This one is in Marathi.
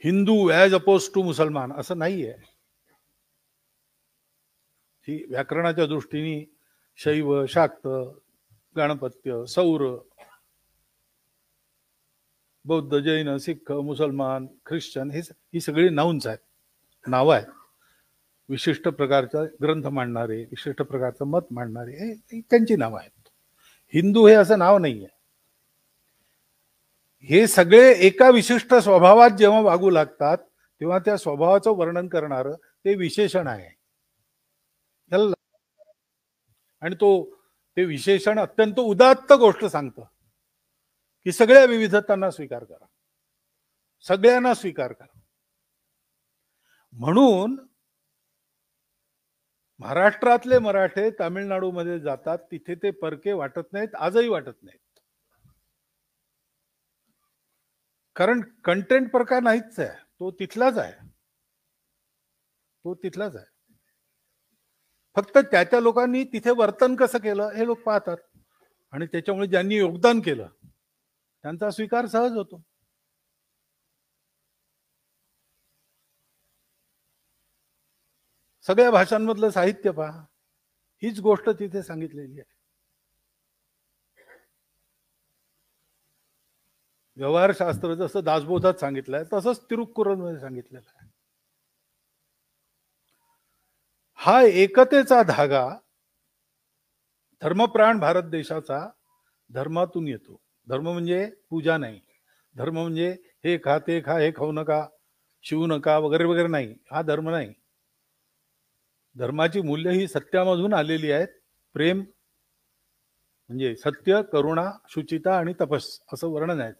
हिंदू ॲज अपोज टू मुसलमान असं नाहीये. ही व्याकरणाच्या दृष्टीने शैव, शाक्त, गणपत्य, सौर, बौद्ध, जैन, सिख, मुसलमान, ख्रिश्चन ही सगळी नाउन्स आहेत, नावं आहेत. विशिष्ट प्रकारचा ग्रंथ मांडणारे, विशिष्ट प्रकारचं मत मांडणारे, हे त्यांची नावं आहेत. हिंदू हे असं नाव नाहीये. हे सगळे एका विशिष्ट स्वभावात जेव्हा वागू लागतात तेव्हा त्या स्वभावाचं वर्णन करणारं ते विशेषण आहे. आणि ते विशेषण अत्यंत उदात्त गोष्ट सांगतं की सगळ्या विविधतांना स्वीकार करा, सगळ्यांना स्वीकार करा. म्हणून महाराष्ट्रातले मराठे तामिळनाडूमध्ये जातात, तिथे ते परके वाटत नाहीत, आजही वाटत नाहीत. कारण कंटेंट प्रकार नाहीच आहे, तो तिथलाच आहे, तो तिथलाच आहे. फक्त त्या लोकांनी तिथे वर्तन कसं केलं हे लोक पाहतात आणि त्याच्यामुळे ज्यांनी योगदान केलं त्यांचा स्वीकार सहज होतो. सगळ्या भाषांमधलं साहित्य पहा, हीच गोष्ट तिथे सांगितलेली आहे. व्यवहारशास्त्र जसं दासबोधात सांगितलंय तसंच तिरुक्कुरलमध्ये सांगितलेलं आहे. हा एकतेचा धागा धर्मप्राण भारत देशाचा धर्मातून येतो. धर्म म्हणजे पूजा नाही, धर्म म्हणजे हे खा ते खा, हे खाऊ नका, शिवू नका वगैरे वगैरे नाही, हा धर्म नाही. धर्माची मूल्य ही सत्यामधून आलेली आहेत. प्रेम म्हणजे सत्य, करुणा, शुचिता आणि तपस असं वर्णन आहे.